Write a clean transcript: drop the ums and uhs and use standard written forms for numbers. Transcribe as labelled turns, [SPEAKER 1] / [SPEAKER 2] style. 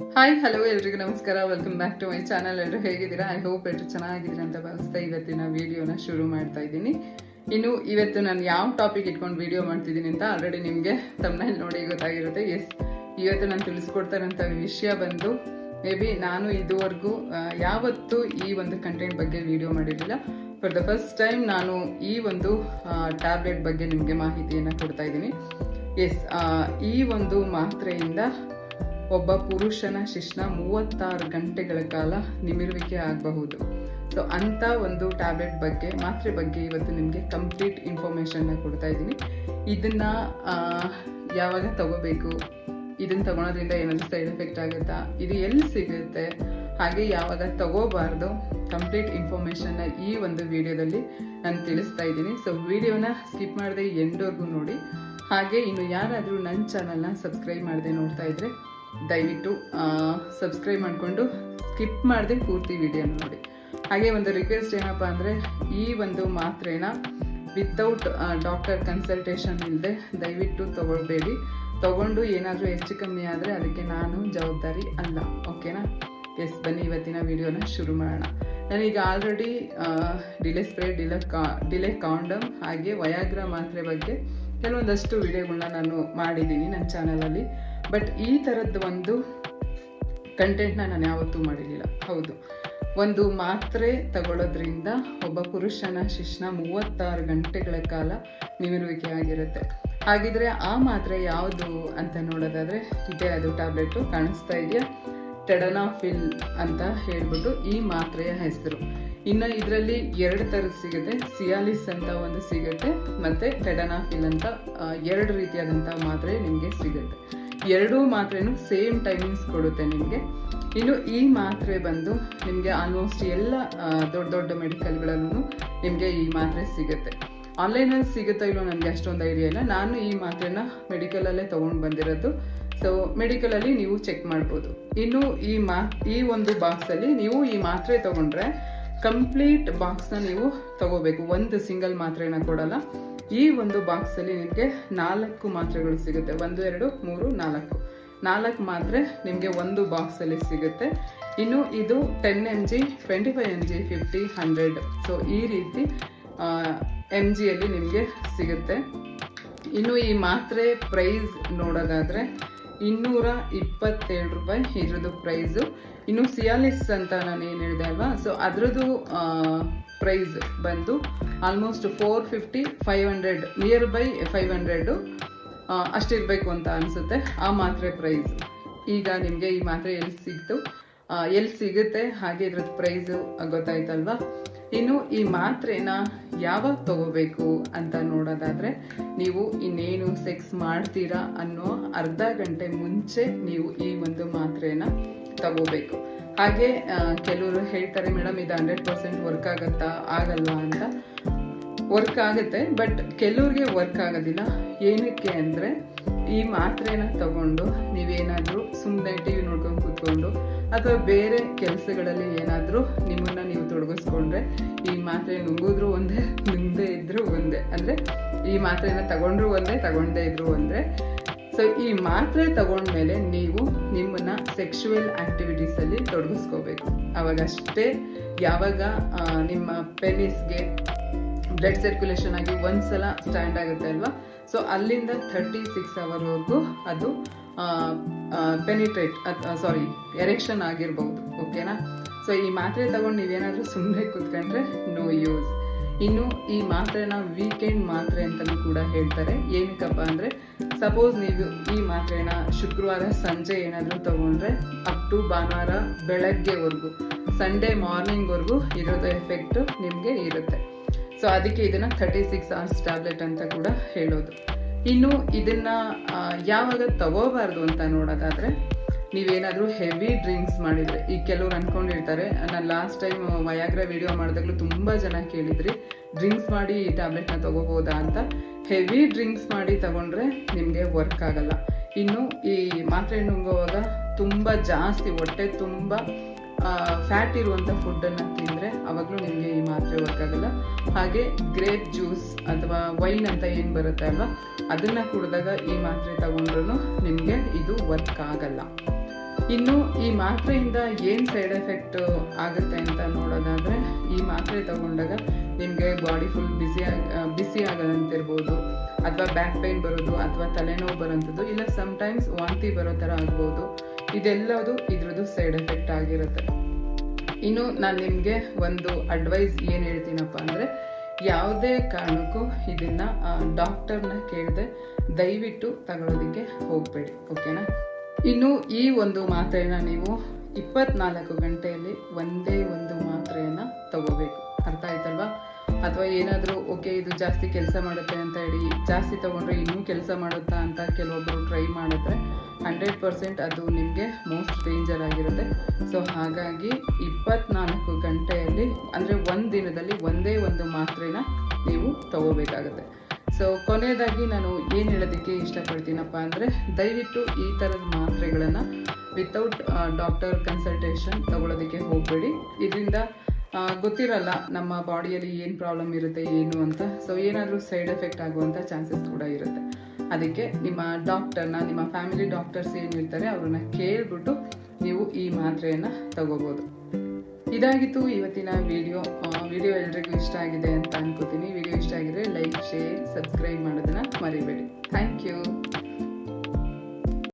[SPEAKER 1] Hi hello ಎಲ್ರಿಗೂ ನಮಸ್ಕಾರ. Welcome back to my channel. ಎಲ್ಲರೂ ಹೇಗಿದ್ದೀರಾ? ಐ ಹೋಪ್ ಎಲ್ಲರೂ ಚೆನ್ನಾಗಿದ್ದೀರಾ ಅಂತ ಭಾವಿಸ್ತಾ ಇವತ್ತಿನ ವಿಡಿಯೋನ ಶುರು ಮಾಡ್ತಾ ಇದ್ದೀನಿ. ಇನ್ನು ಇವತ್ತು ನಾನು ಯಾವ ಟಾಪಿಕ್ ಇಟ್ಕೊಂಡು ವಿಡಿಯೋ ಮಾಡ್ತಿದ್ದೀನಿ ಅಂತ ಆಲ್ರೆಡಿ ನಿಮಗೆ ತಮ್ಮನೇಲಿ ನೋಡಿ ಗೊತ್ತಾಗಿರುತ್ತೆ. ಇವತ್ತು ನಾನು ತಿಳಿಸ್ಕೊಡ್ತಾ ಇರೋಂಥ ವಿಷಯ ಬಂದು ಮೇ ಬಿ ನಾನು ಇದುವರೆಗೂ ಯಾವತ್ತೂ ಈ ಒಂದು ಕಂಟೆಂಟ್ ಬಗ್ಗೆ ವಿಡಿಯೋ ಮಾಡಿರಲಿಲ್ಲ. ಫಾರ್ ದ ಫಸ್ಟ್ ಟೈಮ್ ನಾನು ಈ ಒಂದು ಟ್ಯಾಬ್ಲೆಟ್ ಬಗ್ಗೆ ನಿಮಗೆ ಮಾಹಿತಿಯನ್ನು ಕೊಡ್ತಾ ಇದ್ದೀನಿ. ಈ ಒಂದು ಮಾತ್ರೆಯಿಂದ ಒಬ್ಬ ಪುರುಷನ ಶಿಶ್ನ 36 ಗಂಟೆಗಳ ಕಾಲ ನಿಮಿರುವಿಕೆ ಆಗಬಹುದು. ಸೊ ಅಂಥ ಒಂದು ಟ್ಯಾಬ್ಲೆಟ್ ಬಗ್ಗೆ ಮಾತ್ರೆ ಬಗ್ಗೆ ಇವತ್ತು ನಿಮಗೆ ಕಂಪ್ಲೀಟ್ ಇನ್ಫಾರ್ಮೇಷನ್ನ ಕೊಡ್ತಾ ಇದ್ದೀನಿ. ಇದನ್ನು ಯಾವಾಗ ತಗೋಬೇಕು, ಇದನ್ನು ತಗೊಳೋದ್ರಿಂದ ಏನಾದರೂ ಸೈಡ್ ಎಫೆಕ್ಟ್ ಆಗುತ್ತಾ, ಇದು ಎಲ್ಲಿ ಸಿಗುತ್ತೆ, ಹಾಗೆ ಯಾವಾಗ ತಗೋಬಾರ್ದು, ಕಂಪ್ಲೀಟ್ ಇನ್ಫಾರ್ಮೇಷನ್ನ ಈ ಒಂದು ವಿಡಿಯೋದಲ್ಲಿ ನಾನು ತಿಳಿಸ್ತಾ ಇದ್ದೀನಿ. ಸೊ ವಿಡಿಯೋನ ಸ್ಕಿಪ್ ಮಾಡದೆ ಎಂಡ್ವರೆಗೂ ನೋಡಿ. ಹಾಗೆ ಇನ್ನು ಯಾರಾದರೂ ನನ್ನ ಚಾನಲ್ನ ಸಬ್ಸ್ಕ್ರೈಬ್ ಮಾಡದೆ ನೋಡ್ತಾ ಇದ್ರೆ ದಯವಿಟ್ಟು ಸಬ್ಸ್ಕ್ರೈಬ್ ಮಾಡಿಕೊಂಡು ಸ್ಕಿಪ್ ಮಾಡದೆ ಪೂರ್ತಿ ವಿಡಿಯೋನ ನೋಡಿ. ಹಾಗೆ ಒಂದು ರಿಕ್ವೆಸ್ಟ್ ಏನಪ್ಪ ಅಂದರೆ, ಈ ಒಂದು ಮಾತ್ರೆನ ವಿತೌಟ್ ಡಾಕ್ಟರ್ ಕನ್ಸಲ್ಟೇಷನ್ ಇಲ್ಲದೆ ದಯವಿಟ್ಟು ತಗೊಳ್ಬೇಡಿ. ತಗೊಂಡು ಏನಾದರೂ ಹೆಚ್ಚು ಕಮ್ಮಿ ಆದರೆ ಅದಕ್ಕೆ ನಾನು ಜವಾಬ್ದಾರಿ ಅಲ್ಲ. ಓಕೆನಾ? ಬನ್ನಿ ಇವತ್ತಿನ ವಿಡಿಯೋನ ಶುರು ಮಾಡೋಣ. ನಾನೀಗ already delay spray, delay condom ಹಾಗೆ ವಯಾಗ್ರಾ ಮಾತ್ರೆ ಬಗ್ಗೆ ಕೆಲವೊಂದಷ್ಟು ವಿಡಿಯೋಗಳನ್ನ ನಾನು ಮಾಡಿದ್ದೀನಿ ನನ್ನ ಚಾನಲಲ್ಲಿ. ಬಟ್ ಈ ಥರದ್ದು ಒಂದು ಕಂಟೆಂಟ್ನ ನಾನು ಯಾವತ್ತೂ ಮಾಡಿರಲಿಲ್ಲ. ಹೌದು, ಒಂದು ಮಾತ್ರೆ ತಗೊಳ್ಳೋದ್ರಿಂದ ಒಬ್ಬ ಪುರುಷನ ಶಿಶ್ನ 36 ಗಂಟೆಗಳ ಕಾಲ ನಿಮಿರುವಿಕೆ ಆಗಿರುತ್ತೆ. ಹಾಗಿದ್ರೆ ಆ ಮಾತ್ರೆ ಯಾವುದು ಅಂತ ನೋಡೋದಾದರೆ ಇದೇ ಅದು ಟ್ಯಾಬ್ಲೆಟು ಕಾಣಿಸ್ತಾ ಇದೆಯಾ, ಟೆಡನಾಫಿಲ್ ಅಂತ ಹೇಳ್ಬಿಟ್ಟು ಈ ಮಾತ್ರೆಯ ಹೆಸರು. ಇನ್ನು ಇದರಲ್ಲಿ 2 ಥರದ್ದು ಸಿಗುತ್ತೆ. ಸಿಯಾಲಿಸ್ ಅಂತ ಒಂದು ಸಿಗುತ್ತೆ, ಮತ್ತು ಟೆಡನಾಫಿಲ್ ಅಂತ 2 ರೀತಿಯಾದಂಥ ಮಾತ್ರೆ ನಿಮಗೆ ಸಿಗುತ್ತೆ. 2 ಮಾತ್ರೆನೂ ಸೇಮ್ ಟೈಮಿಂಗ್ಸ್ ಕೊಡುತ್ತೆ ನಿಮಗೆ. ಇನ್ನು ಈ ಮಾತ್ರೆ ಬಂದು ನಿಮಗೆ ಆಲ್ಮೋಸ್ಟ್ ಎಲ್ಲ ದೊಡ್ಡ ದೊಡ್ಡ ಮೆಡಿಕಲ್ಗಳಲ್ಲೂ ನಿಮಗೆ ಈ ಮಾತ್ರೆ ಸಿಗುತ್ತೆ. ಆನ್ಲೈನಲ್ಲಿ ಸಿಗುತ್ತಾ ಇಲ್ಲೋ ನನಗೆ ಅಷ್ಟೊಂದು ಐಡಿಯಾ ಇಲ್ಲ. ನಾನು ಈ ಮಾತ್ರೆನ ಮೆಡಿಕಲಲ್ಲೇ ತೊಗೊಂಡು ಬಂದಿರೋದು. ಸೊ ಮೆಡಿಕಲಲ್ಲಿ ನೀವು ಚೆಕ್ ಮಾಡ್ಬೋದು. ಇನ್ನು ಈ ಒಂದು ಬಾಕ್ಸಲ್ಲಿ ನೀವು ಈ ಮಾತ್ರೆ ತೊಗೊಂಡ್ರೆ ಕಂಪ್ಲೀಟ್ ಬಾಕ್ಸ್ನ ನೀವು ತಗೋಬೇಕು. ಒಂದು ಸಿಂಗಲ್ ಮಾತ್ರೆನ ಕೊಡಲ್ಲ. ಈ ಒಂದು ಬಾಕ್ಸಲ್ಲಿ ನಿಮಗೆ 4 ಮಾತ್ರೆಗಳು ಸಿಗುತ್ತೆ. 1 2 3 4 ಮಾತ್ರೆ ನಿಮಗೆ ಒಂದು ಬಾಕ್ಸಲ್ಲಿ ಸಿಗುತ್ತೆ. ಇನ್ನು ಇದು 10 mg, 25 mg, 50, 100 ಸೊ ಈ ರೀತಿ mg ಅಲ್ಲಿ ನಿಮಗೆ ಸಿಗುತ್ತೆ. ಇನ್ನು ಈ ಮಾತ್ರೆ ಪ್ರೈಸ್ ನೋಡೋದಾದರೆ 227 ರೂಪಾಯಿ ಇದ್ರದ್ದು ಪ್ರೈಸು. ಇನ್ನು ಸಿಯಾಲಿಸ್ ಅಂತ ನಾನು ಏನು ಹೇಳಿದೆ ಅಲ್ವಾ, ಸೊ ಅದರದ್ದು ಪ್ರೈಸ್ ಬಂದು ಆಲ್ಮೋಸ್ಟ್ 450, 500 ನಿಯರ್ ಬೈ 500 ಅಷ್ಟಿರಬೇಕು ಅಂತ ಅನಿಸುತ್ತೆ ಆ ಮಾತ್ರೆ ಪ್ರೈಸ್. ಈಗ ನಿಮಗೆ ಈ ಮಾತ್ರೆ ಎಲ್ಲಿ ಸಿಗುತ್ತೆ ಹಾಗೆ ಇದ್ರದ್ದು ಪ್ರೈಸು ಗೊತ್ತಾಯ್ತಲ್ವಾ. ಇನ್ನು ಈ ಮಾತ್ರೆನ ಯಾವಾಗ ತಗೋಬೇಕು ಅಂತ ನೋಡೋದಾದರೆ, ನೀವು ಇನ್ನೇನು ಸೆಕ್ಸ್ ಮಾಡ್ತೀರಾ ಅನ್ನೋ ಅರ್ಧ ಗಂಟೆ ಮುಂಚೆ ನೀವು ಈ ಒಂದು ಮಾತ್ರೆನ ತಗೋಬೇಕು. ಹಾಗೆ ಕೆಲವರು ಹೇಳ್ತಾರೆ, ಮೇಡಮ್ ಇದು 100% ವರ್ಕ್ ಆಗಲ್ವಾ ಅಂತ. ವರ್ಕ್ ಆಗುತ್ತೆ, ಬಟ್ ಕೆಲವ್ರಿಗೆ ವರ್ಕ್ ಆಗೋದಿಲ್ಲ. ಏನಕ್ಕೆ ಅಂದರೆ, ಈ ಮಾತ್ರೆನ ತಗೊಂಡು ನೀವೇನಾದರೂ ಸುಮ್ಮನೆ ಟಿ ವಿ ನೋಡ್ಕೊಂಡು ಕೂತ್ಕೊಂಡು ಅಥವಾ ಬೇರೆ ಕೆಲಸಗಳಲ್ಲಿ ಏನಾದರೂ ನಿಮ್ಮನ್ನು ನೀವು ತೊಡಗಿಸ್ಕೊಂಡ್ರೆ ಈ ಮಾತ್ರೆ ನುಂಗಿದ್ರು ಒಂದೇ, ನುಂಗದೇ ಇದ್ರೂ ಒಂದೇ. ಅಂದರೆ ಈ ಮಾತ್ರೆನ ತಗೊಂಡ್ರು ಒಂದೇ, ತಗೊಂಡೇ ಇದ್ರು ಒಂದೇ. ಸೊ ಈ ಮಾತ್ರೆ ತಗೊಂಡ್ಮೇಲೆ ನೀವು ನಿಮ್ಮನ್ನು ಸೆಕ್ಷುವಲ್ ಆ್ಯಕ್ಟಿವಿಟೀಸಲ್ಲಿ ತೊಡಗಿಸ್ಕೋಬೇಕು. ಅವಾಗಷ್ಟೇ ಯಾವಾಗ ನಿಮ್ಮ ಪೆನಿಸ್ಗೆ ಬ್ಲಡ್ ಸರ್ಕ್ಯುಲೇಷನ್ ಆಗಿ ಒಂದ್ಸಲ ಸ್ಟ್ಯಾಂಡ್ ಆಗುತ್ತೆ ಅಲ್ವಾ, ಸೊ ಅಲ್ಲಿಂದ 36 ಅವರ್ವರೆಗೂ ಅದು ಎರೆಕ್ಷನ್ ಆಗಿರ್ಬೋದು. ಓಕೆನಾ? ಸೊ ಈ ಮಾತ್ರೆ ತಗೊಂಡು ನೀವೇನಾದರೂ ಸುಮ್ಮನೆ ಕೂತ್ಕೊಂಡ್ರೆ ನೋ ಯೂಸ್. ಇನ್ನು ಈ ಮಾತ್ರೆನ ವೀಕೆಂಡ್ ಮಾತ್ರೆ ಅಂತಲೂ ಕೂಡ ಹೇಳ್ತಾರೆ. ಏನಕ್ಕಪ್ಪ ಅಂದರೆ, ಸಪೋಸ್ ನೀವು ಈ ಮಾತ್ರೆನ ಶುಕ್ರವಾರ ಸಂಜೆ ಏನಾದರೂ ತಗೊಂಡ್ರೆ ಅಪ್ ಟು ಭಾನುವಾರ ಬೆಳಗ್ಗೆವರೆಗೂ, ಸಂಡೇ ಮಾರ್ನಿಂಗ್ವರೆಗೂ ಇರೋದು ಎಫೆಕ್ಟು ನಿಮಗೆ ಇರುತ್ತೆ. ಸೊ ಅದಕ್ಕೆ ಇದನ್ನು 36 hours ಟ್ಯಾಬ್ಲೆಟ್ ಅಂತ ಕೂಡ ಹೇಳೋದು. ಇನ್ನು ಇದನ್ನು ಯಾವಾಗ ತಗೋಬಾರ್ದು ಅಂತ ನೋಡೋದಾದರೆ, ನೀವೇನಾದರೂ ಹೆವಿ ಡ್ರಿಂಕ್ಸ್ ಮಾಡಿದರೆ, ಈಗ ಕೆಲವ್ರು ಅಂದ್ಕೊಂಡಿರ್ತಾರೆ, ನಾನು ಲಾಸ್ಟ್ ಟೈಮ್ ವಯಾಗ್ರಾ ವಿಡಿಯೋ ಮಾಡಿದಾಗಲೂ ತುಂಬ ಜನ ಕೇಳಿದ್ರಿ ಡ್ರಿಂಕ್ಸ್ ಮಾಡಿ ಈ ಟ್ಯಾಬ್ಲೆಟ್ನ ತಗೋಬೋದಾ ಅಂತ. ಹೆವಿ ಡ್ರಿಂಕ್ಸ್ ಮಾಡಿ ತಗೊಂಡ್ರೆ ನಿಮಗೆ ವರ್ಕ್ ಆಗಲ್ಲ. ಇನ್ನು ಈ ಮಾತ್ರೆ ನುಂಗುವಾಗ ತುಂಬ ಜಾಸ್ತಿ ಹೊಟ್ಟೆ ತುಂಬ ಫ್ಯಾಟ್ ಇರುವಂಥ ಫುಡ್ಡನ್ನು ತಿಂದರೆ ಅವಾಗಲೂ ನಿಮಗೆ ಈ ಮಾತ್ರೆ ವರ್ಕ್ ಆಗಲ್ಲ. ಹಾಗೆ ಗ್ರೇಪ್ ಜ್ಯೂಸ್ ಅಥವಾ ವೈನ್ ಅಂತ ಏನು ಬರುತ್ತೆ ಅಲ್ವಾ, ಅದನ್ನು ಕುಡಿದಾಗ ಈ ಮಾತ್ರೆ ತಗೊಂಡ್ರೂ ನಿಮಗೆ ಇದು ವರ್ಕ್ ಆಗಲ್ಲ. ಇನ್ನು ಈ ಮಾತ್ರೆಯಿಂದ ಏನು ಸೈಡ್ ಎಫೆಕ್ಟ್ ಆಗುತ್ತೆ ಅಂತ ನೋಡೋದಾದರೆ, ಈ ಮಾತ್ರೆ ತಗೊಂಡಾಗ ನಿಮಗೆ ಬಾಡಿ ಫುಲ್ ಬಿಸಿ ಆಗೋದಂತಿರ್ಬೋದು, ಅಥವಾ ಬ್ಯಾಕ್ ಪೈನ್ ಬರೋದು, ಅಥವಾ ತಲೆನೋವು ಬರೋಂಥದ್ದು, ಇಲ್ಲ ಸಮ್ಟೈಮ್ಸ್ ವಾಂತಿ ಬರೋ ಥರ ಆಗ್ಬೋದು. ಇದೆಲ್ಲದು ಇದ್ರದ್ದು ಸೈಡ್ ಎಫೆಕ್ಟ್ ಆಗಿರುತ್ತೆ. ಇನ್ನು ನಾನು ನಿಮಗೆ ಒಂದು ಅಡ್ವೈಸ್ ಏನು ಹೇಳ್ತೀನಪ್ಪ ಅಂದರೆ, ಯಾವುದೇ ಕಾರಣಕ್ಕೂ ಇದನ್ನು ಡಾಕ್ಟರ್ನ ಕೇಳದೆ ದಯವಿಟ್ಟು ತಗೊಳ್ಳೋದಕ್ಕೆ ಹೋಗಬೇಡಿ, ಓಕೆನಾ. ಇನ್ನು ಈ ಒಂದು ಮಾತ್ರೆನ ನೀವು 24 ಗಂಟೆಯಲ್ಲಿ ಒಂದೇ ಒಂದು ಮಾತ್ರೆಯನ್ನು ತಗೋಬೇಕು, ಅರ್ಥ ಆಯ್ತಲ್ವಾ. ಅಥವಾ ಏನಾದರೂ ಓಕೆ ಇದು ಜಾಸ್ತಿ ಕೆಲಸ ಮಾಡುತ್ತೆ ಅಂತ ಹೇಳಿ ಜಾಸ್ತಿ ತೊಗೊಂಡ್ರೆ ಇನ್ನೂ ಕೆಲಸ ಮಾಡುತ್ತಾ ಅಂತ ಕೆಲವೊಬ್ಬರು ಟ್ರೈ ಮಾಡಿದ್ರೆ 100% ಅದು ನಿಮಗೆ ಮೋಸ್ಟ್ ಡೇಂಜರ್ ಆಗಿರುತ್ತೆ. ಸೊ ಹಾಗಾಗಿ 24 ಗಂಟೆಯಲ್ಲಿ ಅಂದರೆ ಒಂದು ದಿನದಲ್ಲಿ ಒಂದೇ ಒಂದು ಮಾತ್ರೆನ ನೀವು ತಗೋಬೇಕಾಗುತ್ತೆ. ಸೊ ಕೊನೆಯದಾಗಿ ನಾನು ಏನು ಹೇಳೋದಕ್ಕೆ ಇಷ್ಟಪಡ್ತೀನಪ್ಪ ಅಂದರೆ, ದಯವಿಟ್ಟು ಈ ಥರದ ಮಾತ್ರೆಗಳನ್ನು ವಿತೌಟ್ ಡಾಕ್ಟರ್ ಕನ್ಸಲ್ಟೇಷನ್ ತಗೊಳ್ಳೋದಕ್ಕೆ ಹೋಗಬೇಡಿ. ಇದರಿಂದ ಗೊತ್ತಿರಲ್ಲ ನಮ್ಮ ಬಾಡಿಯಲ್ಲಿ ಏನು ಪ್ರಾಬ್ಲಮ್ ಇರುತ್ತೆ ಏನು ಅಂತ. ಸೊ ಏನಾದರೂ ಸೈಡ್ ಎಫೆಕ್ಟ್ ಆಗುವಂಥ ಚಾನ್ಸಸ್ ಕೂಡ ಇರುತ್ತೆ. ಅದಕ್ಕೆ ನಿಮ್ಮ ಡಾಕ್ಟರ್ನ, ನಿಮ್ಮ ಫ್ಯಾಮಿಲಿ ಡಾಕ್ಟರ್ಸ್ ಏನಿರ್ತಾರೆ ಅವ್ರನ್ನ ಕೇಳಿಬಿಟ್ಟು ನೀವು ಈ ಮಾತ್ರೆಯನ್ನು ತಗೋಬೋದು. ಇದಾಗಿತ್ತು ಇವತ್ತಿನ ವಿಡಿಯೋ ಎಲ್ರಿಗೂ ಇಷ್ಟ ಆಗಿದೆ ಅಂತ ಅನ್ಕೋತೀನಿ. ವಿಡಿಯೋ ಇಷ್ಟ ಆಗಿದ್ರೆ ಲೈಕ್, ಶೇರ್, ಸಬ್ಸ್ಕ್ರೈಬ್ ಮಾಡೋದನ್ನು ಮರಿಬೇಡಿ. Thank you.